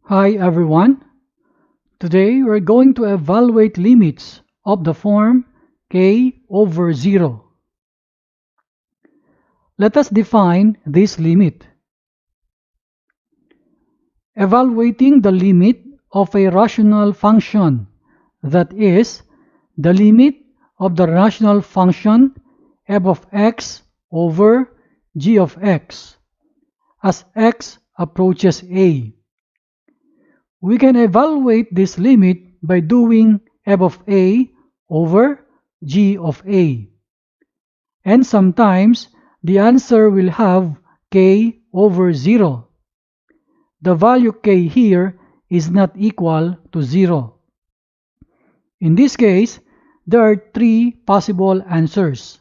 Hi everyone. Today we're going to evaluate limits of the form k over 0. Let us define this limit. Evaluating the limit of a rational function, that is, the limit of the rational function f of x over g of x as x approaches a. We can evaluate this limit by doing f of a over g of a. And sometimes the answer will have k over 0. The value k here is not equal to 0. In this case, there are three possible answers.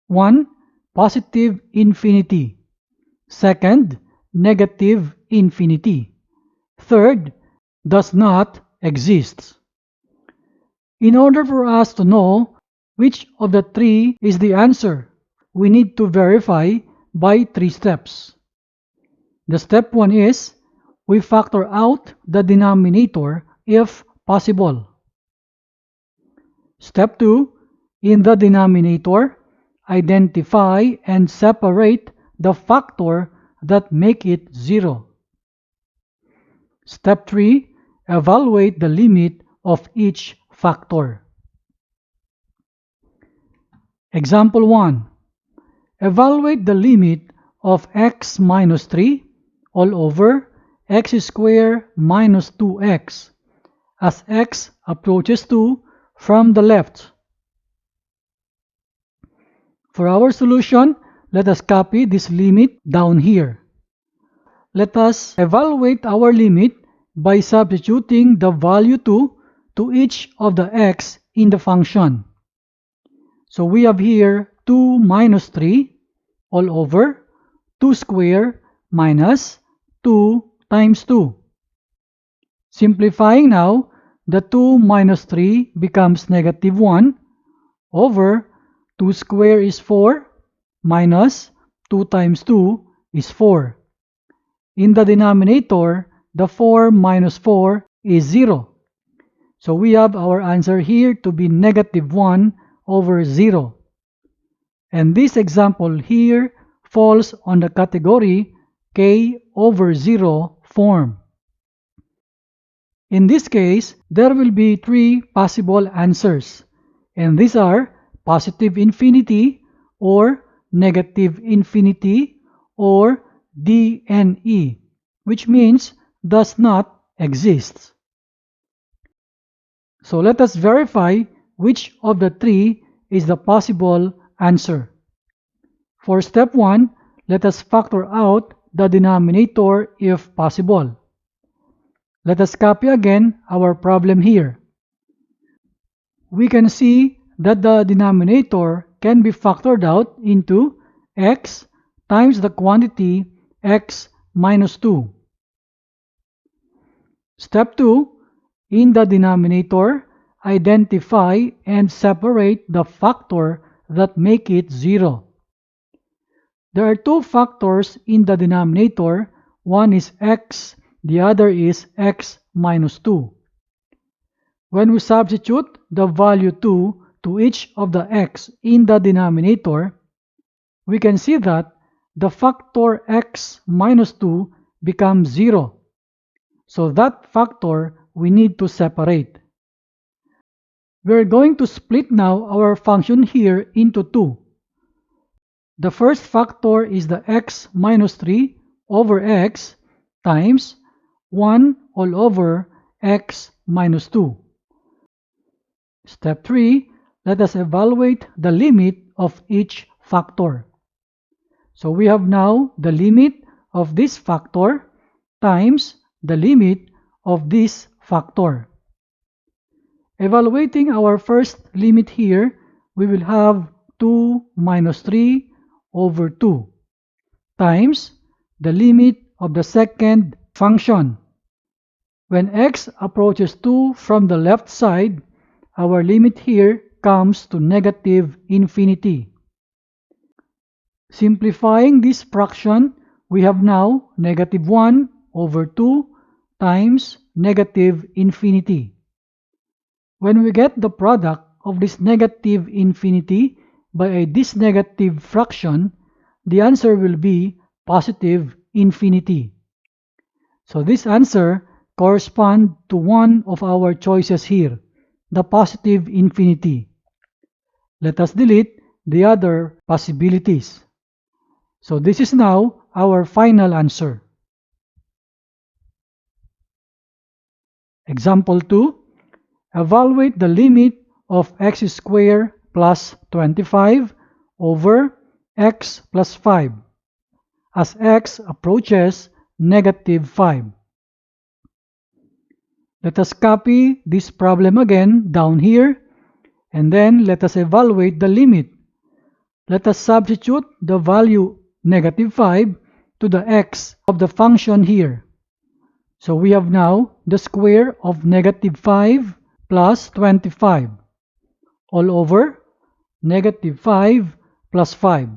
1. Positive infinity. Second, negative infinity. Third, does not exist. In order for us to know which of the three is the answer, we need to verify by three steps. The step 1 is we factor out the denominator if possible. Step 2, in the denominator, identify and separate the factor that make it 0. Step 3, evaluate the limit of each factor. Example 1. Evaluate the limit of x minus 3 all over x squared minus 2x as x approaches 2 from the left. For our solution, let us copy this limit down here. Let us evaluate our limit by substituting the value 2 to each of the x in the function. So we have here 2 minus 3 all over 2 squared minus 2 times 2. Simplifying now, the 2 minus 3 becomes negative 1 over 2 squared is 4 minus 2 times 2 is 4. In the denominator, the 4 minus 4 is 0. So we have our answer here to be negative 1 over 0. And this example here falls on the category k over 0 form. In this case, there will be three possible answers, and these are positive infinity or negative infinity or DNE, which means does not exist. So let us verify which of the three is the possible answer. For step 1, let us factor out the denominator if possible. Let us copy again our problem here. We can see that the denominator can be factored out into x times the quantity x minus 2. Step 2, in the denominator, identify and separate the factor that make it 0. There are two factors in the denominator. One is x, the other is x minus 2. When we substitute the value 2 to each of the x in the denominator, we can see that the factor x minus 2 becomes 0. So that factor we need to separate. We're going to split now our function here into two. The first factor is the x minus 3 over x times 1 all over x minus 2. Step 3, let us evaluate the limit of each factor. So we have now the limit of this factor times the limit of this factor. Evaluating our first limit here, we will have 2 minus 3 over 2 times the limit of the second function. When x approaches 2 from the left side, our limit here comes to negative infinity. Simplifying this fraction, we have now negative 1 over 2 times negative infinity. When we get the product of this negative infinity by this negative fraction, the answer will be positive infinity. So this answer corresponds to one of our choices here, the positive infinity. Let us delete the other possibilities. So this is now our final answer. Example 2. Evaluate the limit of x squared plus 25 over x plus 5 as x approaches negative 5. Let us copy this problem again down here, and then let us evaluate the limit. Let us substitute the value negative 5 to the x of the function here. So we have now the square of negative 5 plus 25 all over negative 5 plus 5.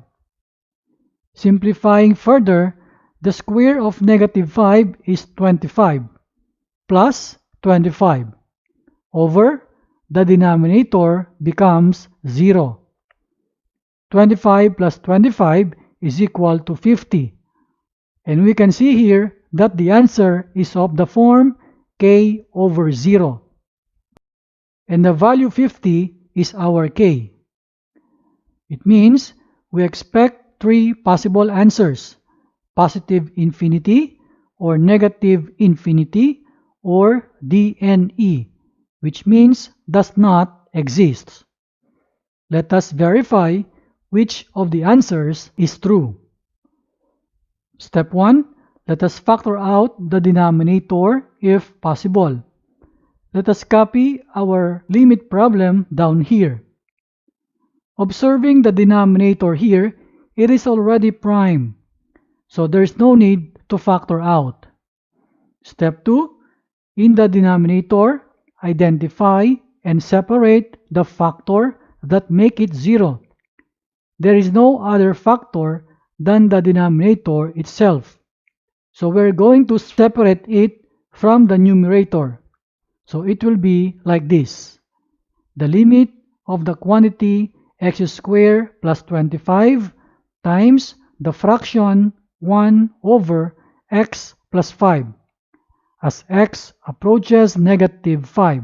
Simplifying further, the square of negative 5 is 25 plus 25 over the denominator becomes 0. 25 plus 25 is equal to 50. And we can see here that the answer is of the form k over 0. And the value 50 is our k. It means we expect three possible answers: positive infinity, or negative infinity, or DNE, which means does not exist. Let us verify which of the answers is true. Step 1. Let us factor out the denominator if possible. Let us copy our limit problem down here. Observing the denominator here, it is already prime, so there is no need to factor out. Step 2. In the denominator, identify and separate the factor that make it 0. There is no other factor than the denominator itself. So we're going to separate it from the numerator. So it will be like this. The limit of the quantity x squared plus 25 times the fraction 1 over x plus 5 as x approaches negative 5.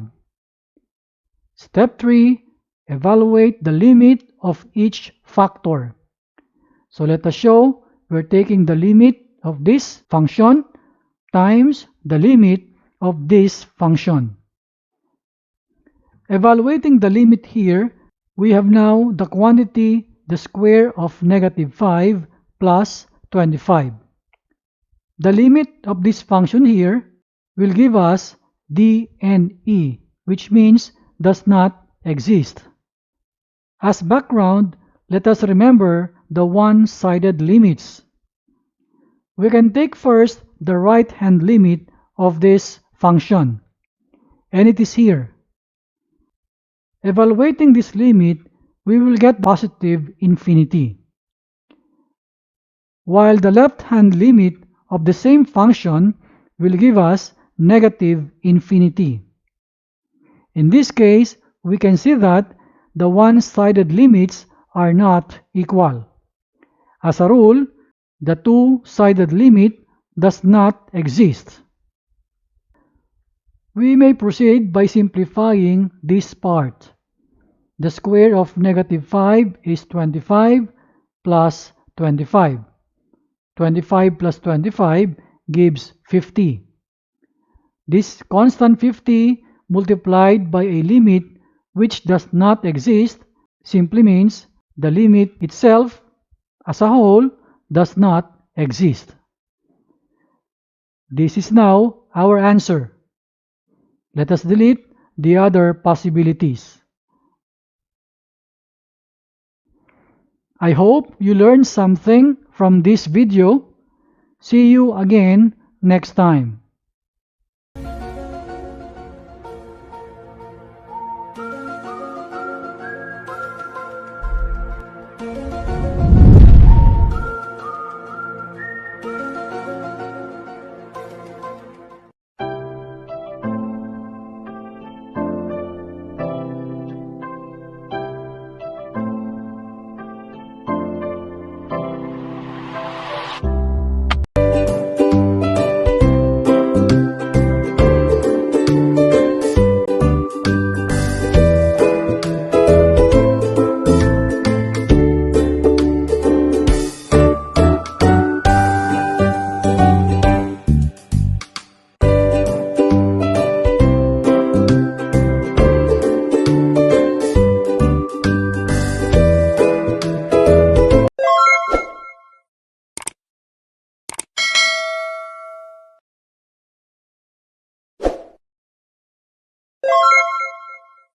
Step 3. Evaluate the limit of each factor. So let us show we're taking the limit of this function times the limit of this function. Evaluating the limit here, we have now the quantity the square of negative 5 plus 25. The limit of this function here will give us DNE, which means does not exist. As background, let us remember the one-sided limits. We can take first the right-hand limit of this function, and it is here. Evaluating this limit, we will get positive infinity, while the left-hand limit of the same function will give us negative infinity. In this case, we can see that the one-sided limits are not equal. As a rule, the two-sided limit does not exist. We may proceed by simplifying this part. The square of negative 5 is 25 plus 25. 25 plus 25 gives 50. This constant 50 multiplied by a limit which does not exist simply means the limit itself as a whole does not exist. This is now our answer. Let us delete the other possibilities. I hope you learned something from this video. See you again next time.